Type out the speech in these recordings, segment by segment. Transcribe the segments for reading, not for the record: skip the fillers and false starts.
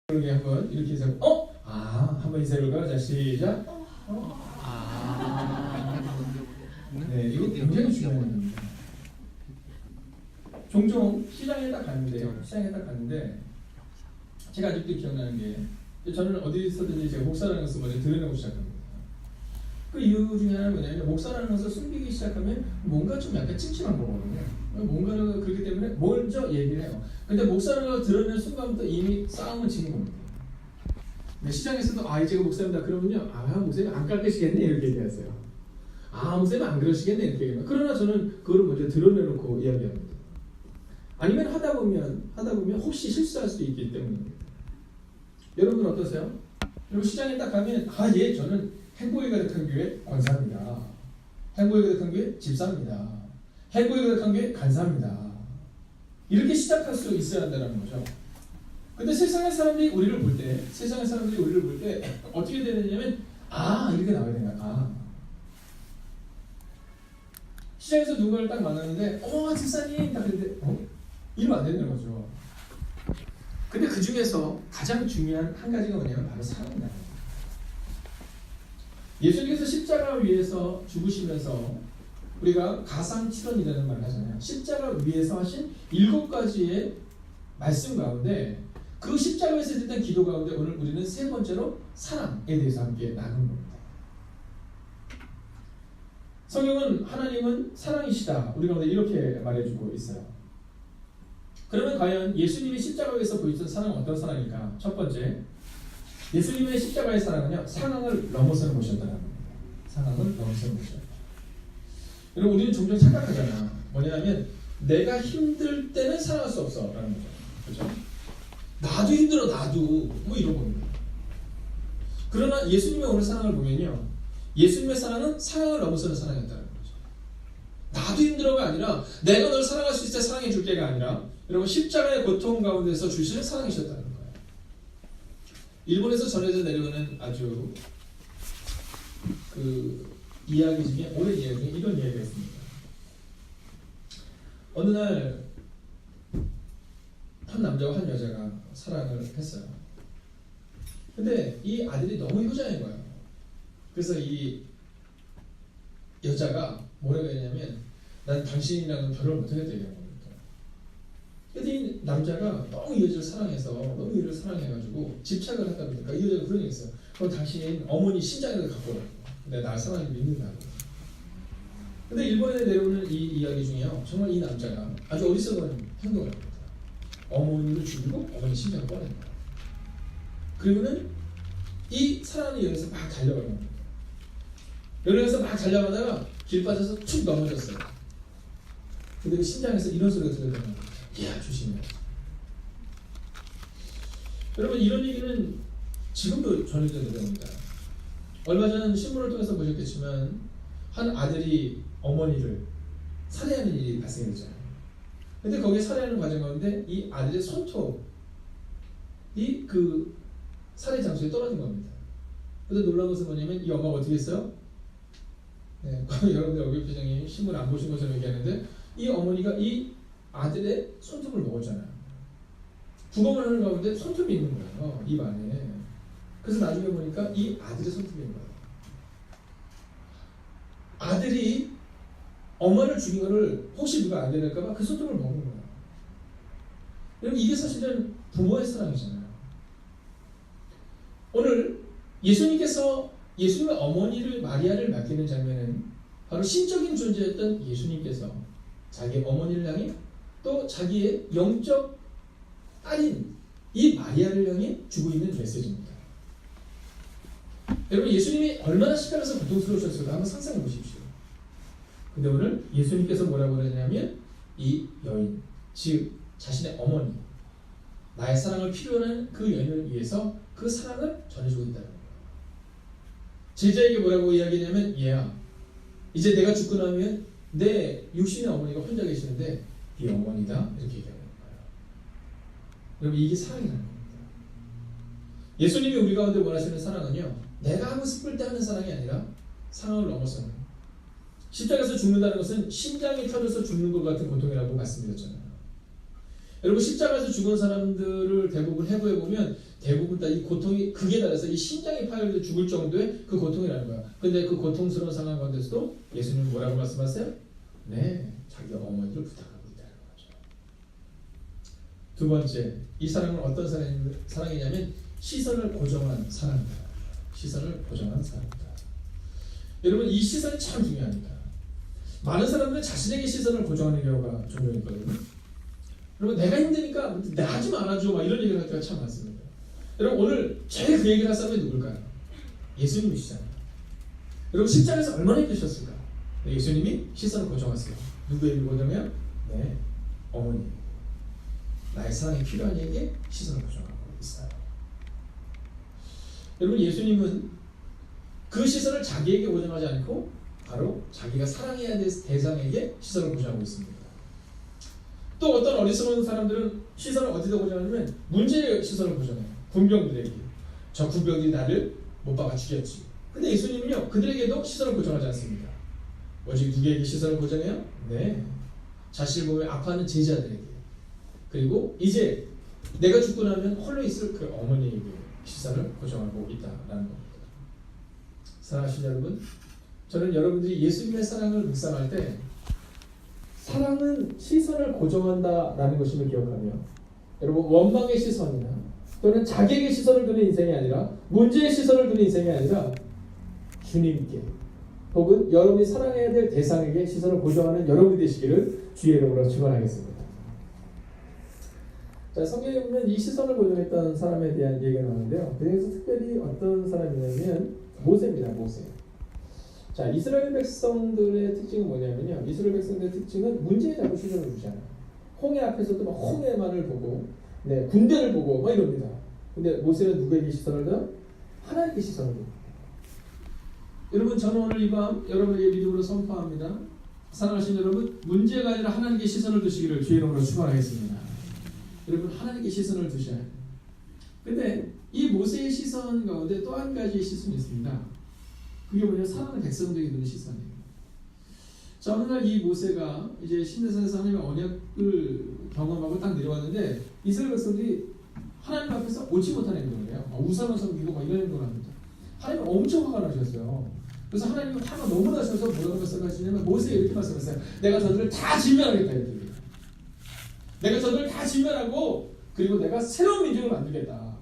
이렇게 한번 이렇게 해서 한번 인사를 가자. 시작. 네, 이거 굉장히 중요한 겁니다. 종종 시장에 딱 갔는데 제가 아직도 기억나는 게 저는 어디서든지 제가 목사라는 것을 먼저 드러내고 시작합니다. 그 이유 중에 하나는 뭐냐면 목사라는 것을 숨기기 시작하면 뭔가 좀 약간 찜찜한 거거든요. 뭔가는 그렇기 때문에 먼저 얘기를 해요. 근데 목사라는 걸 드러내는 순간부터 이미 싸움은 지는 겁니다. 네, 시장에서도 제가 목사입니다. 그러면요, 목사님 안 깎으시겠네 이렇게 얘기하세요. 목사님 안 그러시겠네 이렇게 얘기해요. 그러나 저는 그거를 먼저 드러내놓고 이야기합니다. 아니면 하다 보면 혹시 실수할 수도 있기 때문입니다. 여러분 어떠세요? 여러분 시장에 딱 가면 저는 행복이 가득한 교회 권사입니다. 행복이 가득한 교회 집사입니다. 행복이 가득한 교회 간사입니다. 이렇게 시작할 수 있어야 한다는 거죠. 근데 세상의 사람들이 우리를 볼 때 어떻게 되느냐면 이렇게 나와야 되는 거야. 시장에서 누군가를 딱 만났는데 집사님 딱 그랬는데 이러면 안 되는 거죠. 근데 그 중에서 가장 중요한 한 가지가 뭐냐면 바로 사랑이다. 예수님께서 십자가 위에서 죽으시면서 우리가 가상칠언이라는 말을 하잖아요. 십자가 위에서 하신 7가지의 말씀 가운데 그 십자가에서 했던 기도 가운데 오늘 우리는 세 번째로 사랑에 대해서 함께 나눈 겁니다. 성경은 하나님은 사랑이시다 우리 가운데 이렇게 말해주고 있어요. 그러면 과연 예수님이 십자가에서 보여준 사랑은 어떤 사랑일까? 첫 번째, 예수님의 십자가의 사랑은요, 상황을 넘어서는 것이었다는 겁니다. 상황을 넘어서는 것이었다. 여러분 우리는 종종 착각하잖아. 뭐냐면 내가 힘들 때는 사랑할 수 없어 라는 거죠. 그렇죠? 나도 힘들어 나도 이런 겁니다. 그러나 예수님의 오늘 사랑을 보면요, 예수님의 사랑은 상황을 넘어서는 사랑이었다는 거죠. 나도 힘들어가 아니라 내가 널 사랑할 수 있을 때 사랑해 줄게가 아니라 여러분 십자가의 고통 가운데서 주시는 사랑이셨다는 거예요. 일본에서 전해져 내려오는 아주 이야기 중에 오랜 이야기 중에 이런 이야기가 있습니다. 어느 날 한 남자와 한 여자가 사랑을 했어요. 근데 이 아들이 너무 효자인 거예요. 그래서 이 여자가 뭐라고 했냐면 난 당신이랑은 결혼을 못하겠다 이런 겁니다. 근데 이 남자가 너무 이 여자를 사랑해서 너무 이 여자를 사랑해가지고 집착을 하다 보니까 이 여자가 그런 얘기 했어요. 그럼 당신 어머니 신장이라도 갖고 오라고. 내가 날 사랑을 믿는다고. 근데 일본에 내려오는 이 이야기 중에요, 정말 이 남자가 아주 어리석은 행동을 합니다. 어머니를 죽이고 어머니 심장을 꺼낸 거예요. 그리고는 이 사랑하는 여인에서 막 달려가는 겁니다. 여인에서 막 달려가다가 길 빠져서 툭 넘어졌어요. 근데 그 심장에서 이런 소리가 들려가는 거예요. 이야 조심해. 여러분 이런 얘기는 지금도 전해져 내려옵니다. 얼마 전 신문을 통해서 보셨겠지만 한 아들이 어머니를 살해하는 일이 발생했잖아요. 근데 거기에 살해하는 과정 가운데 이 아들의 손톱이 그 살해 장소에 떨어진 겁니다. 근데 놀라운 것은 뭐냐면 이 엄마가 어떻게 했어요? 여러분들 여기 표정이 신문 안 보신 것처럼 얘기하는데 이 어머니가 이 아들의 손톱을 먹었잖아요. 부검을 하는 가운데 손톱이 있는 거예요. 입 안에. 그래서 나중에 보니까 이 아들의 손톱인 거예요. 아들이 엄마를 죽인 거를 혹시 누가 안 되될까봐 그 손톱을 먹은 거예요. 여러분 이게 사실은 부모의 사랑이잖아요. 오늘 예수님의 어머니를 마리아를 맡기는 장면은 바로 신적인 존재였던 예수님께서 자기의 어머니를 향해 또 자기의 영적 딸인 이 마리아를 향해 주고 있는 메시지입니다. 여러분 예수님이 얼마나 십자가에서 고통스러우셨을까 한번 상상해 보십시오. 근데 오늘 예수님께서 뭐라고 그러냐면 이 여인, 즉 자신의 어머니, 나의 사랑을 필요로 하는 그 여인을 위해서 그 사랑을 전해주고 있다는 거예요. 제자에게 뭐라고 이야기하냐면 얘야, 이제 내가 죽고 나면 내 육신의 어머니가 혼자 계시는데 네 어머니다 이렇게 얘기하는 거예요. 여러분 이게 사랑이라는 겁니다. 예수님이 우리 가운데 원하시는 사랑은요, 내가 하고 싶을 때 하는 사랑이 아니라 상황을 넘어서는, 십자가에서 죽는다는 것은 심장이 터져서 죽는 것 같은 고통이라고 말씀드렸잖아요. 여러분 십자가에서 죽은 사람들을 대부분 해부해 보면 대부분 다 이 고통이 극에 달해서 이 심장이 파열돼 죽을 정도의 그 고통이라는 거야. 근데 그 고통스러운 상황 가운데서도 예수님은 뭐라고 말씀하세요? 네, 자기 어머니를 부탁하고 있다는 거죠. 두 번째, 이 사랑은 어떤 사랑이냐면 시선을 고정한 사랑이다. 시선을 고정한 사랑이다. 여러분 이 시선이 참 중요합니다. 많은 사람들은 자신에게 시선을 고정하는 경우가 종종 있거든요. 여러분 내가 힘드니까 나 하지 말아줘 막 이런 얘기를 할 때가 참 많습니다. 여러분 오늘 제일 그 얘기를 할 사람이 누굴까요? 예수님이시잖아요. 여러분 십자가에서 얼마나 힘드셨을까? 예수님이 시선을 고정하세요. 누구에게 고정해요? 네, 어머니. 나의 사랑이 필요한 이에게 시선을 고정하고 있어요. 여러분 예수님은 그 시선을 자기에게 고정하지 않고 바로 자기가 사랑해야 될 대상에게 시선을 고정하고 있습니다. 또 어떤 어리석은 사람들은 시선을 어디다 고정하냐면 문제의 시선을 고정해요. 군병들에게. 저 군병들이 나를 못 박아 죽였지. 근데 예수님은요 그들에게도 시선을 고정하지 않습니다. 오직 누구에게 시선을 고정해요? 네, 자신을 보며 아파하는 제자들에게. 그리고 이제 내가 죽고 나면 홀로 있을 그 어머니에게 시선을 고정하고 있다라는 겁니다. 사랑하신 여러분, 저는 여러분들이 예수님의 사랑을 묵상할 때 사랑은 시선을 고정한다라는 것임을 기억하며 여러분 원망의 시선이나 또는 자기에게 시선을 두는 인생이 아니라 문제의 시선을 두는 인생이 아니라 주님께 혹은 여러분이 사랑해야 될 대상에게 시선을 고정하는 여러분이 되시기를 주의 이름으로 축원하겠습니다. 자, 성경에 보면 이 시선을 고정했던 사람에 대한 얘기가 나오는데요. 그중에서 특별히 어떤 사람이냐면 모세입니다. 모세. 자, 이스라엘 백성들의 특징은 뭐냐면요. 이스라엘 백성들의 특징은 문제에 자꾸 시선을 두잖아요. 홍해 앞에서도 막 홍해만을 보고, 네, 군대를 보고 막 이럽니다. 근데 모세는 누구에게 시선을 둬요? 하나님께 시선을 둬요. 여러분, 저는 오늘 이 밤 여러분에게 믿음으로 선포합니다. 사랑하신 여러분, 문제가 아니라 하나님께 시선을 두시기를 주의 이름으로 축원하겠습니다. 여러분, 하나님께 시선을 두셔야 돼요. 근데 이 모세의 시선 가운데 또 한 가지의 시선이 있습니다. 그게 뭐냐? 사랑하는 백성들에게 두는 시선이에요. 자, 어느 날 이 모세가 이제 신내산에서 하나님의 언약을 경험하고 딱 내려왔는데 이스라엘 백성들이 하나님 앞에서 옳지 못한 행동을 해요. 우상을 섬기고 막 이런 행동을 합니다. 하나님은 엄청 화가 나셨어요. 그래서 하나님은 화가 너무 나셔서 뭐라고 말씀하시냐면 모세에 이렇게 말씀하셨어요. 내가 저들을 다 진멸하겠다. 이렇게. 내가 저들을 다 진멸하고 그리고 내가 새로운 민족을 만들겠다.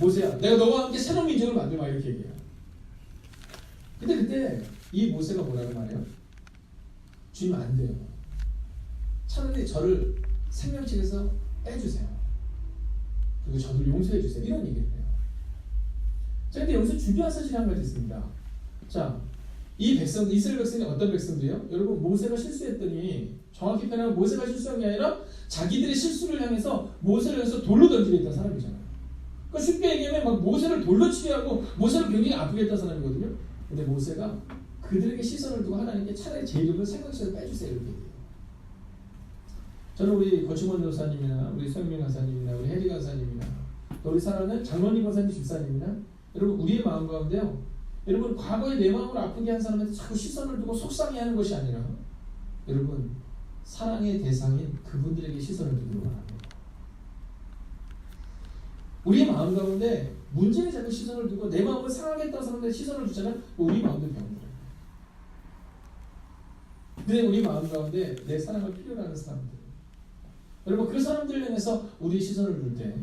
모세야, 내가 너와 함께 새로운 민족을 만들마. 이렇게 얘기해요. 근데 그때 이 모세가 뭐라고 말해요? 주님 안 돼요. 차라리 저를 생명책에서 빼주세요. 그리고 저를 용서해 주세요. 이런 얘기를 해요. 자, 근데 여기서 중요한 사실이 한 가지 있습니다. 자, 이 백성, 이스라엘 백성이 어떤 백성들이요? 여러분, 모세가 실수했더니 정확히 표현하면 모세가 실수한 게 아니라 자기들의 실수를 향해서 모세를 향해서 돌로 던지게 했던 사람이잖아요. 그러니까 쉽게 얘기하면 막 모세를 돌로 치게 하고 모세를 굉장히 아프게 했던 사람이거든요. 근데 모세가 그들에게 시선을 두고 하나님께 차라리 제 이름을 생각해서 빼주세요. 이렇게 얘기해요. 저는 우리 거치원 교사님이나 우리 소영민 강사님이나 우리 혜리 강사님이나 또 우리 사랑하는 장로님 강사님 집사님이나 여러분 우리의 마음 가운데요. 여러분 과거에 내 마음을 아프게 한 사람한테 자꾸 시선을 두고 속상해하는 것이 아니라 여러분 사랑의 대상인 그분들에게 시선을 두기를 원합니다. 우리의 마음 가운데 문제에 자꾸 시선을 두고 내 마음을 상하게 했다는 사람들의 시선을 두자면 우리 마음도 병들어요. 근데 우리 마음 가운데 내 사랑을 필요로 하는 사람들 여러분 그 사람들을 향해서 우리 시선을 둘 때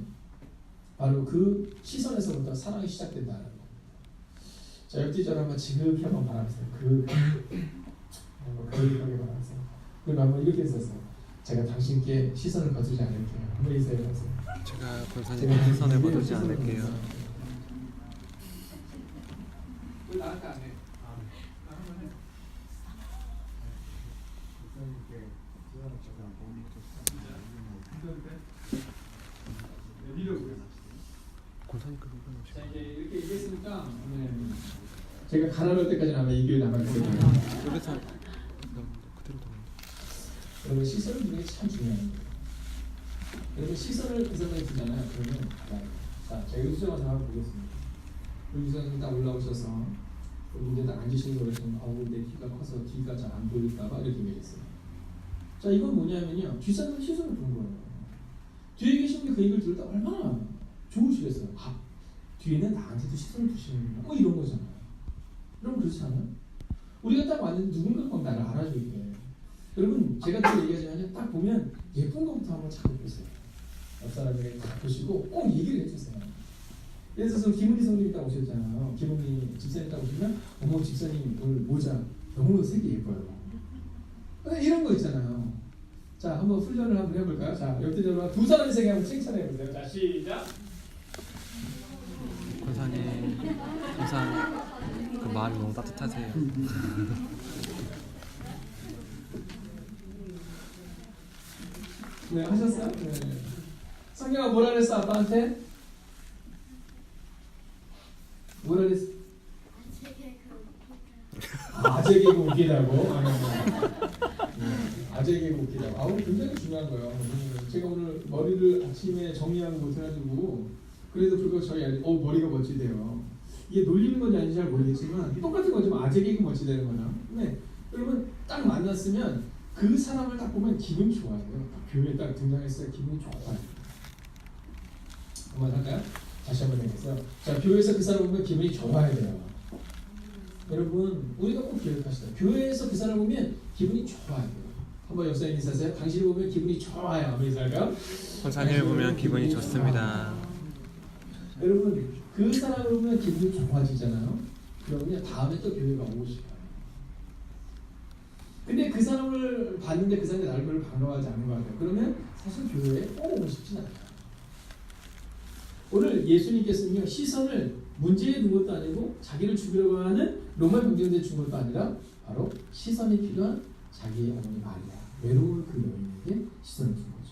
바로 그 시선에서부터 사랑이 시작된다는 겁니다. 자, 옆 뒤절 한번 지극히 한번 바라보세요. 한번 그렇게 바라보세요. 그리고 한번 이렇게 썼어요. 제가 당신께 시선을 거두지 않을게요. 한번 인사해 보세요. 제가 권사님께 시선을 거두지 않을게요. 왜 나한테 안 해? 한번 해. 권사님 그런 건 자, 이제 이렇게 얘기했으니까 제가 가난할 때까지는 아마 이 교회 남을 거예요. 여기서 그대로 더. 여러분 시선을 두는 게 참 중요합니다. 여러분 시선을 그 사람에 두잖아요. 그러면 자, 제가 유수정을 한번 보겠습니다. 유수정이 딱 올라오셔서 문제 딱 앉으시는 거 보시면 내 귀가 커서 뒤가 잘 안 보일까봐 이렇게 얘기했어요. 자, 이건 뭐냐면요. 뒷사람은 시선을 두는 거예요. 뒤에 계신 분이 그 얘기를 들을 때 얼마나 좋으시겠어요. 아, 뒤에는 나한테도 시선을 두시는구나. 뭐 이런 거잖아요. 여러분 그렇지 않아요? 우리가 딱 왔는데 누군가가 막 나를 알아줘야 돼. 여러분 제가 또 얘기하지만 딱 보면 예쁜 것부터 한번 찾아 보세요. 옆 사람에게 딱 보시고 꼭 얘기를 해주세요. 예를 들어서 김은희 성님이 딱 오셨잖아요. 김은희 집사님 딱 오시면 어머 집사님 오늘 모자 너무 색이 예뻐요. 이런 거 있잖아요. 자 한번 훈련을 한번 해볼까요? 자 옆뒤로 두 사람의 세계 한번 칭찬해보세요. 자 시작. 권사님 항상 그 마음이 너무 따뜻하세요. 네 하셨어요? 네. 성경아 뭐라 그랬어 아빠한테? 뭐라 그랬어? 아재 개그 웃기다고? 아재 개그 웃기다고. 오늘 굉장히 중요한 거예요. 제가 오늘 머리를 아침에 정리하고 못해가지고 그래도 불구하고 저희 아이 머리가 멋지대요. 이게 놀리는 건지 아닌지 잘 모르겠지만 똑같은 거지만 아재 개그 멋지다는 거나. 네. 여러분 딱 만났으면 그 사람을 딱 보면 기분 좋아요. 교회에 딱 등장했어요. 기분이 좋아요. 한번 할까요? 다시 한번 해보겠어요. 자, 교회에서 그 사람 보면 기분이 좋아야 돼요. 여러분, 우리가 꼭 기억하시다. 교회에서 그 사람 보면 기분이 좋아야 돼요. 한번 역사님 인사하세요. 당신을 보면 기분이 좋아요. 한번 인사할까요? 권사님을 보면 기분이 좋습니다. 여러분, 그 사람을 보면 기분이 좋아지잖아요. 그러면 다음에 또 교회가 오고 싶어요. 근데 그 사람을 봤는데 그 사람이 나를 별로 반가워하지 않는 것 같아요. 그러면 사실 교회에 꼭 오고 싶진 않아요. 오늘 예수님께서는요 시선을 문제에 둔 것도 아니고 자기를 죽이려고 하는 로마 병정대에 준 것도 아니라 바로 시선이 필요한 자기의 어머니 마리아 외로울 그 여인에게 시선을 준 거죠.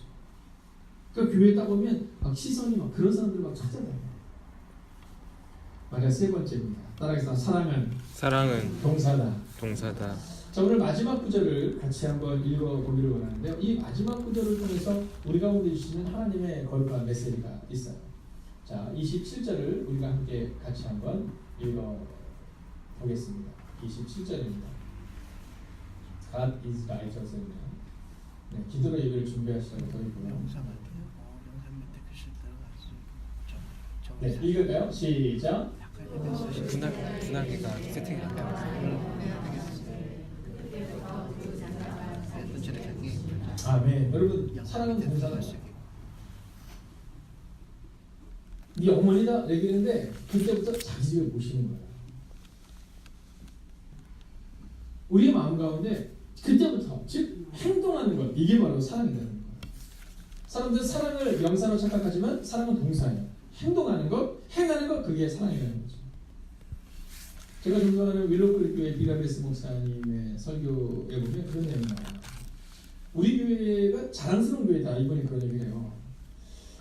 그러니까 교회에 딱 보면 막 시선이 막 그런 사람들 막 찾아다녀요. 마리아 세 번째입니다. 따라해서 사랑은 동사다. 자 오늘 마지막 구절을 같이 한번 읽어보기를 원하는데요. 이 마지막 구절을 통해서 우리 가운데 주시는 하나님의 거룩한 메시지가 있어요. 자, 27절을 우리가 함께 같이 한번 읽어보겠습니다. 27절입니다. God is righteous입니다. 네, 기도로 예배를 준비하시라고 더 있고요. 네, 읽을까요? 시작. 분할기가 세팅이 안 돼요. 아멘. 여러분 사랑은 동사다. 네 어머니다 얘기했는데 그때부터 자기 집에 모시는 거야. 우리의 마음 가운데 그때부터 즉 행동하는 것 이게 바로 사랑이라는 거예요. 사람들은 사랑을 명사로 착각하지만 사랑은 동사예요. 행동하는 것, 행하는 것 그게 사랑이라는 거죠. 제가 존경하는 윌로클 교회 비라베스 목사님의 설교에 보면 그런 내용이 나와요. 우리 교회가 자랑스러운 교회다 이분이 그런 얘기를 해요.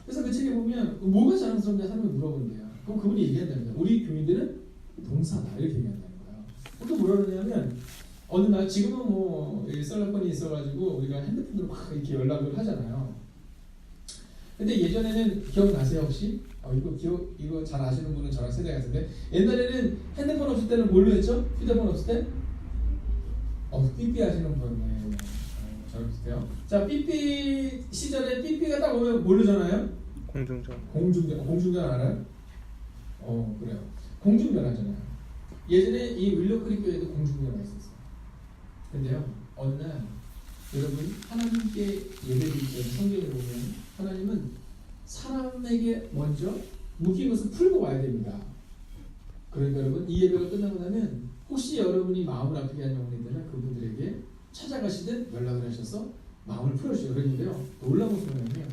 그래서 그 책에 보면 뭐가 자랑스럽냐 사람이 물어본대요. 그럼 그분이 얘기한답니다. 우리 교인들은 동사다 이렇게 얘기한다는 거예요. 또 뭐라 그러냐면 어느 날 지금은 뭐 썰라건이 있어가지고 우리가 핸드폰으로 막 이렇게 연락을 하잖아요. 근데 예전에는 기억나세요 혹시? 이거 잘 아시는 분은 저랑 세대 같은데 옛날에는 핸드폰 없을 때는 뭘로 했죠? 휴대폰 없을 때? 삐삐 하시는 분 네. 저랑 비슷해요. 자 삐삐 시절에 삐삐가 딱 오면 뭘로 전화해요? 공중전 알아요? 그래요. 공중전 하잖아요. 예전에 이 윌로크릭 교회도 공중전화 있었어요. 근데요 어느 날 여러분 하나님께 예배드릴 때 성경에 보면 하나님은 사람에게 먼저 묶인 것을 풀고 와야 됩니다. 그러니까 여러분 이 예배가 끝나고 나면 혹시 여러분이 마음을 아프게 한 영혼이 있다면 그분들에게 찾아가시든 연락을 하셔서 마음을 풀어주세요. 그런데요 놀라운 소리는요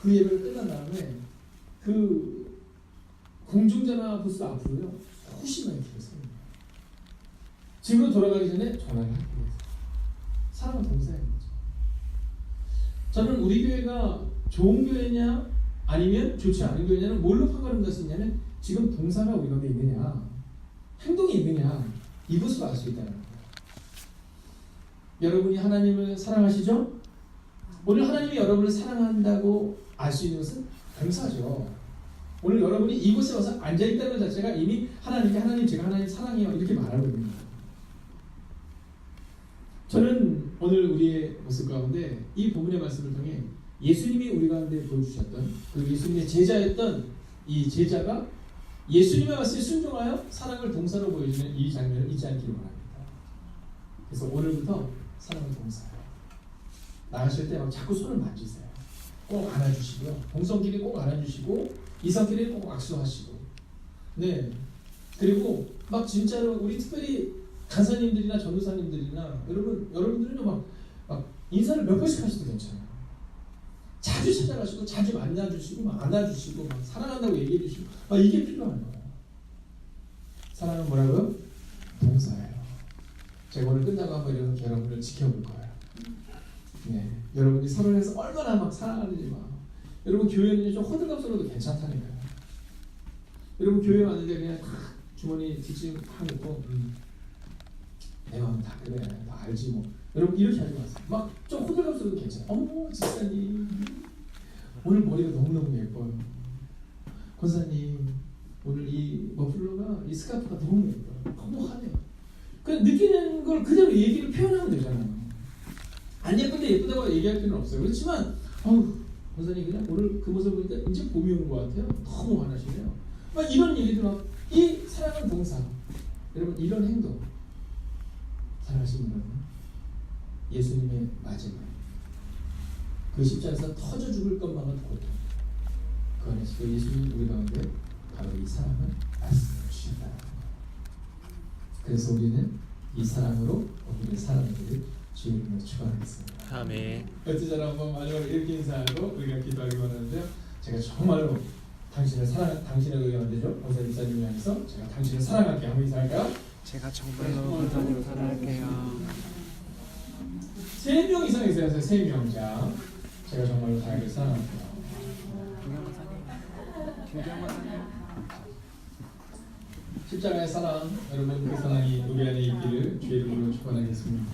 그 예배가 끝난 다음에 그 공중전화 부스 앞으로요 수십 명이 길었어요. 집으로 돌아가기 전에 전화를 하게 돼요. 사랑은 동사인 거죠. 저는 우리 교회가 좋은 교회냐 아니면 좋지 않은 교회냐는 뭘로 판가름할 수 있냐면 지금 동사가 우리 가운데 있느냐 행동이 있느냐 이것으로 알 수 있다는 거예요. 여러분이 하나님을 사랑하시죠? 오늘 하나님이 여러분을 사랑한다고 알 수 있는 것은 동사죠. 오늘 여러분이 이곳에 와서 앉아있다는 것 자체가 이미 하나님께 하나님 제가 하나님 사랑해요 이렇게 말하고 있는 거예요. 저는 오늘 우리의 모습 가운데 이 본문의 말씀을 통해 예수님이 우리 가운데 보여주셨던 그 예수님의 제자였던 이 제자가 예수님의 말씀에 순종하여 사랑을 동사로 보여주는 이 장면을 잊지 않기를 바랍니다. 그래서 오늘부터 사랑을 동사요. 나가실 때 막 자꾸 손을 만지세요. 꼭 안아주시고요. 동성끼리 꼭 안아주시고 이성끼리 꼭 악수하시고. 네. 그리고 막 진짜로 우리 특별히 간사님들이나 전도사님들이나 여러분들은 막 인사를 몇 번씩 하셔도 괜찮아요. 자주 찾아가시고 자주 만나주시고 막 안아주시고 막 사랑한다고 얘기해주시고 막 이게 필요한 거예요. 사랑은 뭐라고요? 동사예요. 제가 오늘 끝나고 한번 이렇게 여러분을 지켜볼 거예요. 네, 여러분이 서로를 해서 얼마나 막 사랑하는지 막 여러분 교회는 좀 호들갑스러워도 괜찮다니까요. 여러분 교회 왔는데 그냥 다 주머니 뒷짐 다 놓고 내 마음 다 그래 너 알지 뭐 여러분 이렇게 하지 마세요. 막 좀 호들갑스러워도 괜찮아요. 어머 집사님 오늘 머리가 너무너무 예뻐요. 권사님 오늘 이 머플러가 이 스카프가 너무 예뻐요. 너무 하네요. 그냥 느끼는 걸 그대로 얘기를 표현하면 되잖아요. 안 예쁜데 예쁘다고 얘기할 필요는 없어요. 그렇지만 권사님 그냥 오늘 그 모습 보니까 이제 봄이 오는 것 같아요. 너무 화나시네요. 막 이런 얘기들 이 사랑은 동사. 여러분 이런 행동 사랑하시는 여러분 예수님의 마지막 그 십자가에서 터져 죽을 것만한 고통 그 안에서 예수님 우리 가운데 바로 이 사랑을 말씀해 주신다는 거예요. 그래서 우리는 이 사랑으로 우리를 사랑하기를 주의 이름으로 축원하겠습니다. 아멘. 어찌저나 한번 마지막으로 이렇게 인사하고 우리가 기도하기 원하는데요. 제가 정말로 당신을 의견되죠. 권사님 사님을 향해서 제가 당신을 사랑할게요. 한번 인사할까요? 제가 정말로 권사님을 사랑할게요. 3명 이상 있어요. 3명. 자, 제가 정말로 다윗을 사랑합니다. 십자가의 사랑, 여러분 그 사랑이 우리 안에 있기를 주의 이름으로 축원하겠습니다.